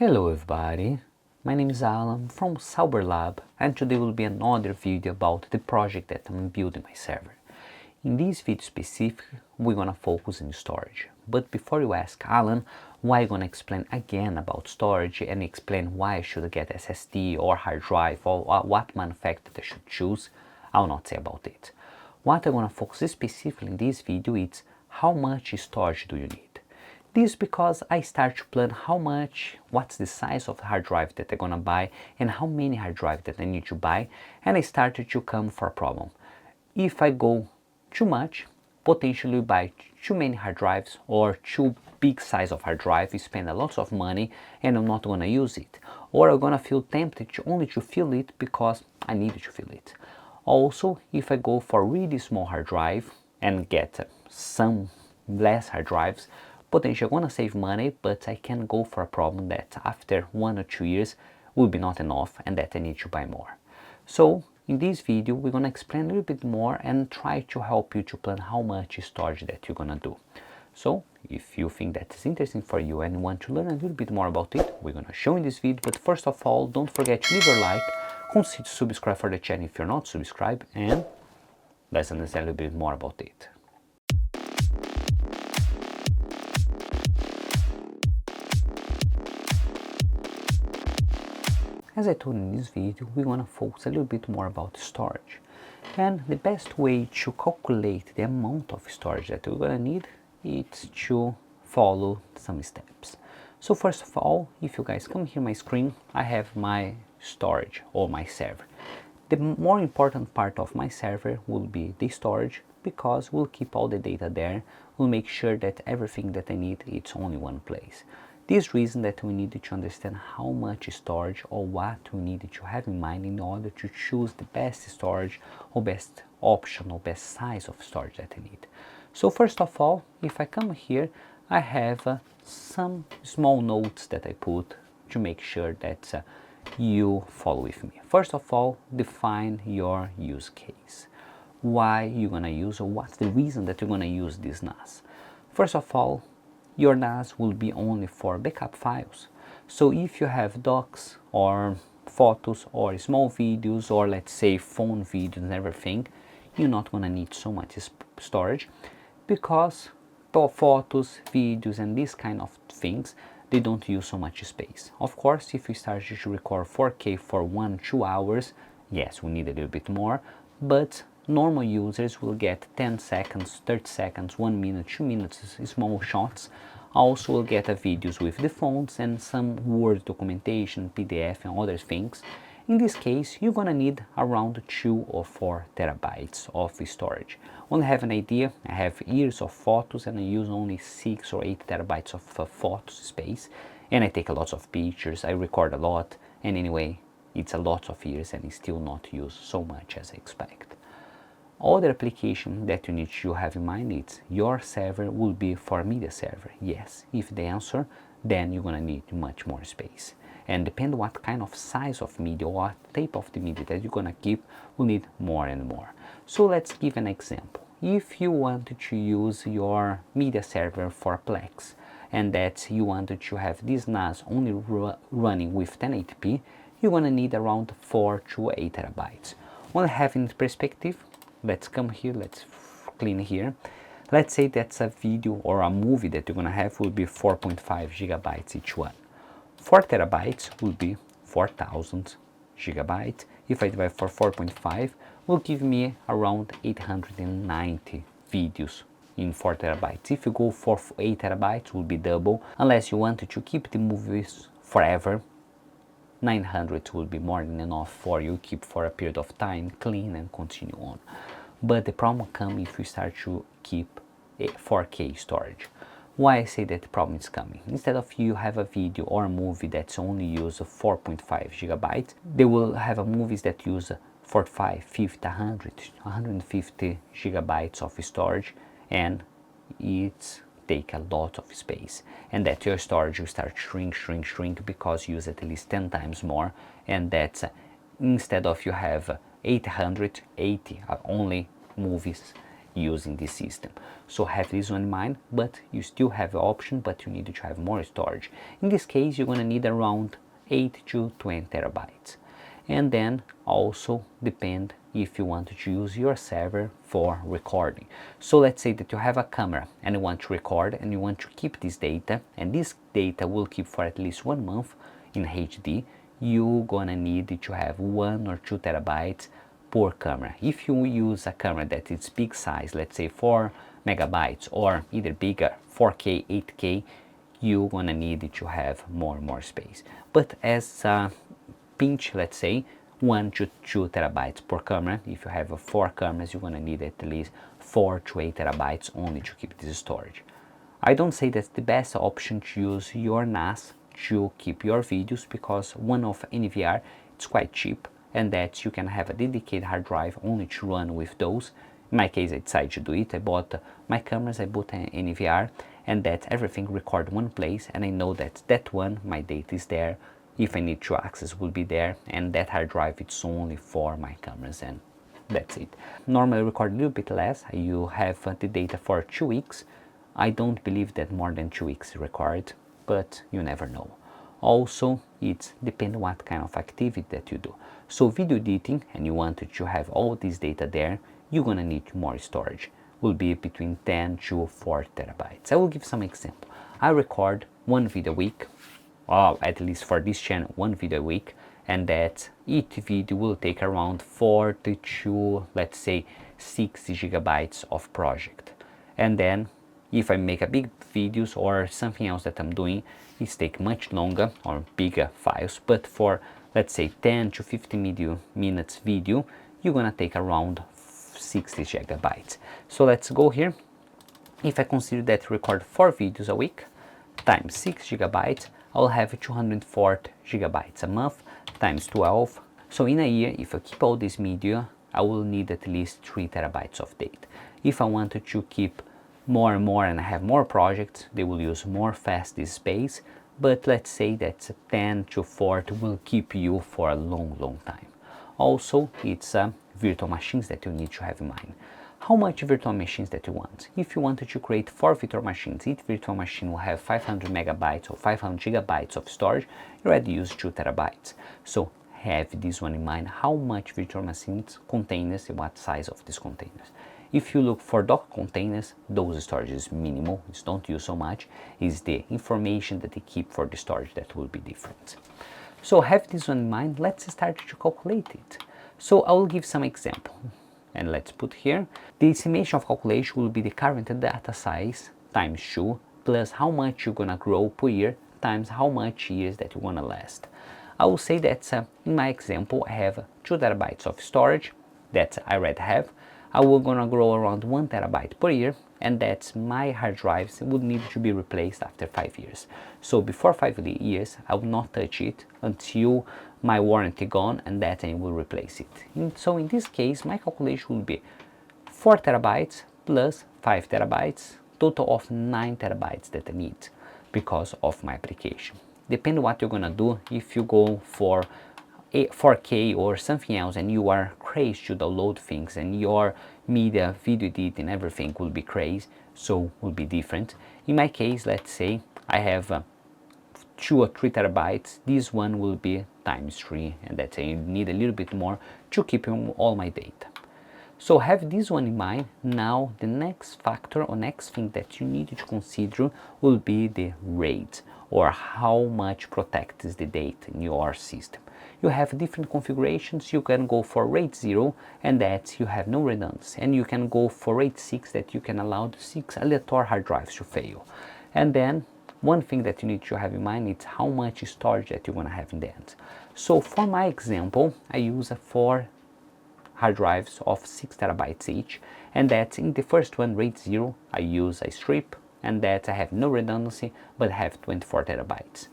Hello everybody, my name is Alan from Sauber-Lab and today will be another video about the project that I'm building my server. In this video specific, we're gonna focus on storage. But before you ask Alan, why I'm gonna explain again about storage and explain why I should get SSD or hard drive or what manufacturer I should choose, I'll not say about it. What I'm gonna focus specifically in this video is how much storage do you need. This because I start to plan what's the size of the hard drive that I'm gonna buy and how many hard drives that I need to buy, and I started to come for a problem. If I go too much, potentially buy too many hard drives or too big size of hard drive, spend a lot of money and I'm not gonna use it. Or I'm gonna feel tempted only to fill it because I need to fill it. Also, if I go for really small hard drive and get some less hard drives, potentially I'm gonna save money, but I can go for a problem that after 1 or 2 years will be not enough and that I need to buy more. So in this video we're gonna explain a little bit more and try to help you to plan how much storage that you're gonna do. So if you think that is interesting for you and want to learn a little bit more about it, we're gonna show in this video. But first of all, don't forget to leave your like, consider subscribe for the channel if you're not subscribed, and let's understand a little bit more about it. As I told in this video, we're gonna focus a little bit more about storage. And the best way to calculate the amount of storage that we're gonna need is to follow some steps. So first of all, if you guys come here my screen, I have my storage or my server. The more important part of my server will be the storage, because we'll keep all the data there. We'll make sure that everything that I need it's only one place. This reason that we need to understand how much storage or what we need to have in mind in order to choose the best storage or best option or best size of storage that I need. So first of all, if I come here, I have some small notes that I put to make sure that you follow with me. First of all, define your use case. Why you're gonna use, or what's the reason that you're gonna use this NAS. First of all, your NAS will be only for backup files. So if you have docs or photos or small videos or let's say phone videos and everything, you're not gonna need so much storage, because photos, videos and these kind of things, they don't use so much space. Of course, if you start to record 4K for 1-2 hours, yes, we need a little bit more, but normal users will get 10 seconds, 30 seconds, 1 minute, 2 minutes, small shots. Also will get videos with the fonts and some Word documentation, PDF and other things. In this case, you're gonna need around 2 or 4 terabytes of storage. Only have an idea, I have years of photos and I use only 6 or 8 terabytes of photo space, and I take a lot of pictures, I record a lot, and anyway, it's a lot of years and it's still not used so much as I expect. Other application that you need to have in mind is your server will be for media server. Yes, if the answer, then you're gonna need much more space. And depend what kind of size of media or what type of the media that you're gonna keep, will need more and more. So let's give an example. If you want to use your media server for Plex and that you wanted to have this NAS only running with 1080p, you're gonna need around 4 to 8 terabytes. When having perspective, let's come here, let's clean here. Let's say that's a video or a movie that you're gonna have will be 4.5 gigabytes each one. 4 terabytes will be 4,000 gigabytes. If I divide for 4.5, will give me around 890 videos in 4 terabytes. If you go for 8 terabytes, will be double. Unless you wanted to keep the movies forever, 900 will be more than enough for you, keep for a period of time, clean and continue on. But the problem comes if you start to keep a 4K storage. Why I say that the problem is coming? Instead of you have a video or a movie that's only use 4.5 gigabytes, they will have a movies that use 45, 50, 100, 150 gigabytes of storage, and it's take a lot of space, and that your storage will start shrink because you use at least 10 times more, and that's instead of you have 880 only movies using this system. So have this one in mind, but you still have the option, but you need to have more storage. In this case, you're gonna need around 8 to 20 terabytes. And then also depend if you want to use your server for recording. So let's say that you have a camera and you want to record and you want to keep this data, and this data will keep for at least 1 month in HD. You're gonna need to have 1 or 2 terabytes per camera. If you use a camera that is big size, let's say 4 megabytes or either bigger, 4K, 8K, you're gonna need to have more space. But as a pinch, let's say 1 to 2 terabytes per camera. If you have 4 cameras, you're gonna need at least 4 to 8 terabytes only to keep this storage. I don't say that's the best option to use your NAS to keep your videos, because one of NVR, it's quite cheap, and that you can have a dedicated hard drive only to run with those. In my case, I decided to do it. I bought my cameras, I bought an NVR, and that everything record one place, and I know that that one, my data is there. If I need to access, will be there, and that hard drive, it's only for my cameras, and that's it. Normally I record a little bit less. You have the data for 2 weeks. I don't believe that more than 2 weeks is required, but you never know. Also, it depends what kind of activity that you do. So video editing, and you want to have all this data there, you're gonna need more storage. Will be between 10 to 4 terabytes. I will give some example. I record 1 video a week, or at least for this channel, 1 video a week, and that each video will take around 40 to, let's say, 60 gigabytes of project. And then if I make a big videos or something else that I'm doing, it take much longer or bigger files. But for, let's say, 10 to 15 minutes video, you're gonna take around 60 gigabytes. So let's go here. If I consider that record 4 videos a week times 6 gigabytes, I'll have 240 gigabytes a month times 12. So in a year, if I keep all this media, I will need at least 3 terabytes of data. If I wanted to keep more and more and I have more projects, they will use more fast this space, but let's say that 10 to 40 will keep you for a long time. Also, it's virtual machines that you need to have in mind. How much virtual machines that you want? If you wanted to create 4 virtual machines, each virtual machine will have 500 megabytes or 500 gigabytes of storage, you already use 2 terabytes. So have this one in mind, how much virtual machines, containers, what size of these containers. If you look for Docker containers, those storage is minimal, it's don't use so much, is the information that they keep for the storage that will be different. So have this one in mind, let's start to calculate it. So I will give some example. And let's put here, the estimation of calculation will be the current data size times 2 plus how much you're gonna grow per year times how much years that you wanna last. I will say that in my example, I have 2 terabytes of storage that I already have. I will gonna grow around 1 terabyte per year, and that's my hard drives would need to be replaced after 5 years. So before 5 years, I will not touch it until my warranty gone, and that I will replace it. So in this case, my calculation will be 4 terabytes plus 5 terabytes, total of 9 terabytes that I need because of my application. Depending what you're gonna do, if you go for 4K or something else and you are crazy to download things and your media, video editing, everything will be crazy, so will be different. In my case, let's say I have 2 or 3 terabytes, this one will be times 3, and that's I need a little bit more to keep all my data. So have this one in mind. Now the next factor or next thing that you need to consider will be the RAID, or how much protects the data in your system. You have different configurations. You can go for RAID 0, and that you have no redundancy, and you can go for RAID 6, that you can allow the 6 aleatoric hard drives to fail. And then one thing that you need to have in mind is how much storage that you want to have in the end. So for my example, I use 4 hard drives of 6 terabytes each, and that in the first one, RAID 0, I use a strip, and that I have no redundancy, but I have 24 terabytes.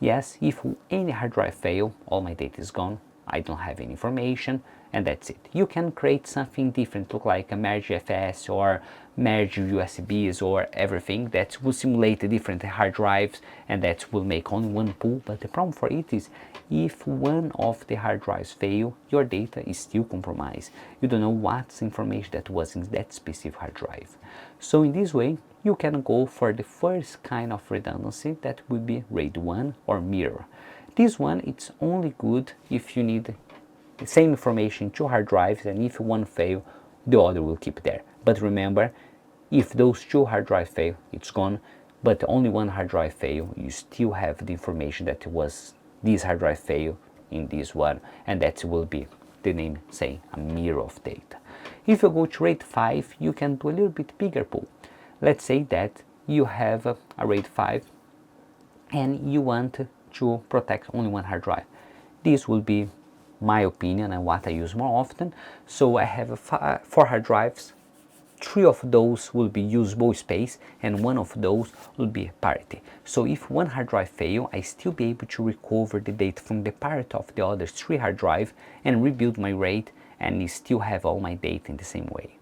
Yes, if any hard drive fail, all my data is gone. I don't have any information, and that's it. You can create something different, look like a merge FS or merge USBs or everything that will simulate the different hard drives, and that will make only one pool. But the problem for it is, if one of the hard drives fail, your data is still compromised. You don't know what's information that was in that specific hard drive. So in this way, you can go for the first kind of redundancy, that would be RAID 1 or mirror. This one, it's only good if you need the same information in two hard drives, and if one fail, the other will keep there. But remember, if those two hard drives fail, it's gone, but only one hard drive fail, you still have the information that was this hard drive fail in this one, and that will be the name saying a mirror of data. If you go to RAID 5, you can do a little bit bigger pool. Let's say that you have a RAID 5 and you want to protect only one hard drive. This will be my opinion and what I use more often. So I have 4 hard drives. 3 of those will be usable space and 1 of those will be parity. So if one hard drive fail, I still be able to recover the data from the parity of the other 3 hard drive and rebuild my RAID, and still have all my data in the same way.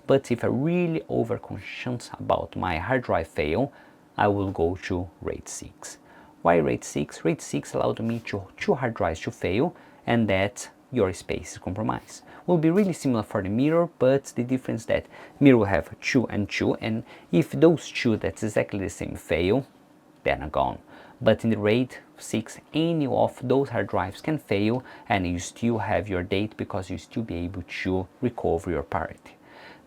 But if I really over-conscious about my hard drive fail, I will go to RAID 6. Why RAID 6? RAID 6 allowed me to 2 hard drives to fail, and that your space is compromised. Will be really similar for the mirror, but the difference that mirror will have 2 and 2, and if those 2 that's exactly the same fail, then are gone. But in the RAID 6, any of those hard drives can fail, and you still have your data because you still be able to recover your parity.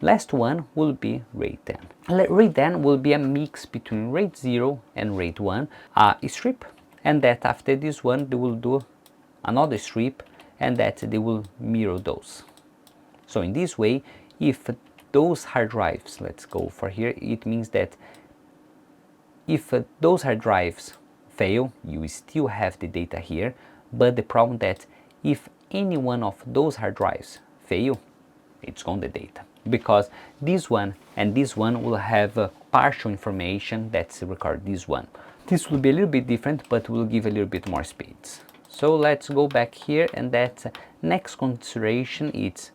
Last one will be RAID 10. RAID 10 will be a mix between RAID 0 and RAID 1, a strip, and that after this one they will do another strip, and that they will mirror those. So in this way, if those hard drives, let's go for here, it means that if those hard drives fail, you still have the data here, but the problem that if any one of those hard drives fail, it's gone the data, because this one and this one will have partial information that's recorded this one. This will be a little bit different, but will give a little bit more speeds. So let's go back here, and that next consideration is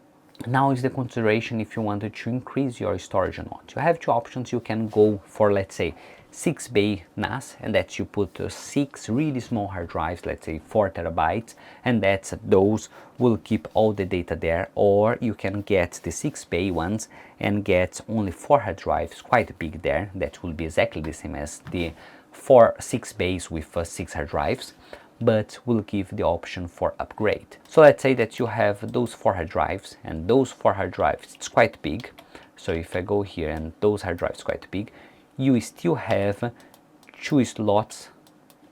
now is the consideration if you wanted to increase your storage or not. You have 2 options. You can go for, let's say, 6 bay NAS, and that you put 6 really small hard drives, let's say 4 terabytes, and that those will keep all the data there. Or you can get the 6 bay ones and get only 4 hard drives, quite big there, that will be exactly the same as the 6 bays with 6 hard drives, but will give the option for upgrade. So let's say that you have those 4 hard drives, and those 4 hard drives, it's quite big. So if I go here and those hard drives quite big, you still have 2 slots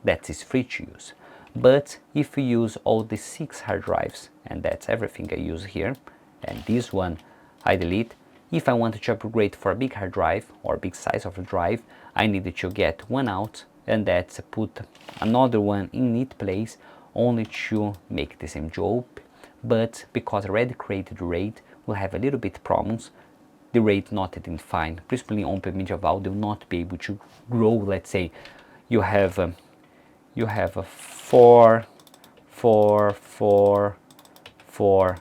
that is free to use. But if you use all the 6 hard drives, and that's everything I use here, and this one I delete, if I wanted to upgrade for a big hard drive or big size of a drive, I needed to get one out, and that's put another one in its place, only to make the same job. But because I already created the RAID, will have a little bit problems. The RAID not identified, principally on medieval, they will not be able to grow. Let's say you have a 4, 4, 4, 4,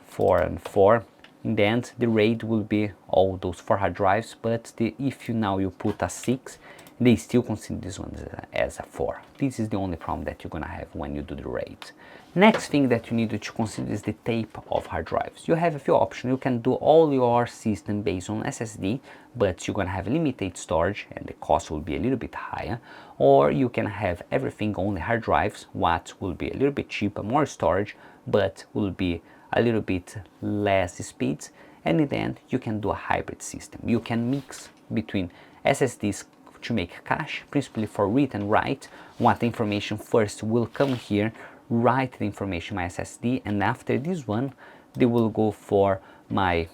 4, and 4. In the end, the RAID will be all those 4 hard drives, but if you put a 6, they still consider this one as a 4. This is the only problem that you're gonna have when you do the RAID. Next thing that you need to consider is the type of hard drives. You have a few options. You can do all your system based on SSD, but you're gonna have limited storage and the cost will be a little bit higher. Or you can have everything only hard drives, what will be a little bit cheaper, more storage, but will be a little bit less speeds. And in the end, you can do a hybrid system. You can mix between SSDs to make cache, principally for read and write. What information first will come here, write the information my SSD, and after this one they will go for my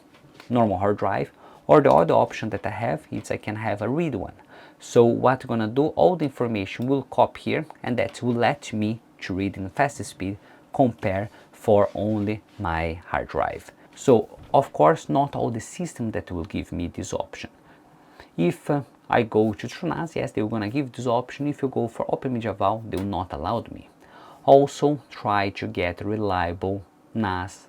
normal hard drive. Or the other option that I have is I can have a read one. So what I'm gonna do, all the information will copy here, and that will let me to read in fast speed compare for only my hard drive. So of course not all the system that will give me this option. If I go to NAS, yes, they're gonna give this option. If you go for OpenMediaVault, they will not allow me. Also try to get reliable NAS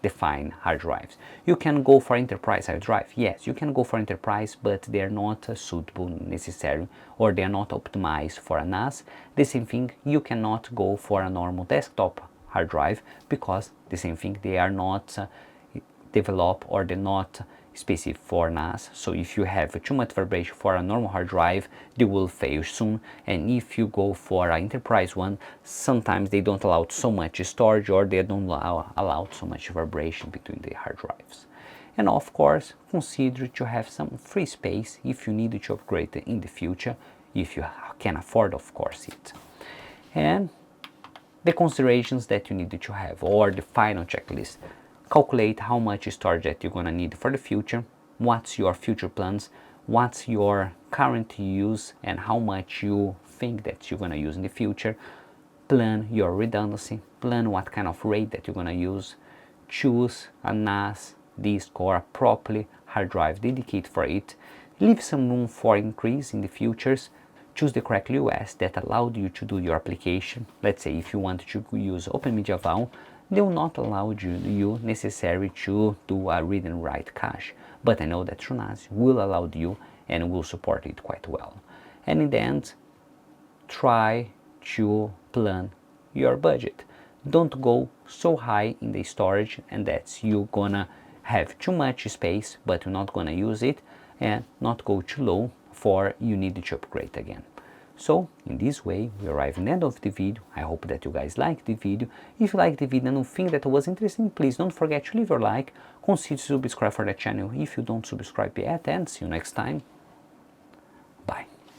defined hard drives. You can go for enterprise hard drive. Yes, you can go for enterprise, but they are not suitable necessarily, or they are not optimized for a NAS. The same thing, you cannot go for a normal desktop hard drive, because the same thing, they are not developed, or they're not specific for NAS. So if you have too much vibration for a normal hard drive, they will fail soon. And if you go for an enterprise one, sometimes they don't allow so much storage, or they don't allow so much vibration between the hard drives. And of course, consider to have some free space if you need to upgrade in the future, if you can afford, of course, it. And the considerations that you need to have, or the final checklist: calculate how much storage that you're going to need for the future, what's your future plans, what's your current use, and how much you think that you're going to use in the future. Plan your redundancy, plan what kind of RAID that you're going to use, choose a NAS disk or a properly hard drive dedicated for it, leave some room for increase in the futures, choose the correct OS that allowed you to do your application. Let's say if you want to use OpenMediaVAL, they will not allow you necessary to do a read and write cache, but I know that TrueNAS will allow you and will support it quite well. And in the end, try to plan your budget. Don't go so high in the storage and that you're gonna have too much space but you're not gonna use it, and not go too low for you need to upgrade again. So in this way we arrive at the end of the video. I hope that you guys liked the video. If you liked the video and you think that it was interesting, please don't forget to leave your like, consider subscribe for the channel if you don't subscribe yet, and see you next time.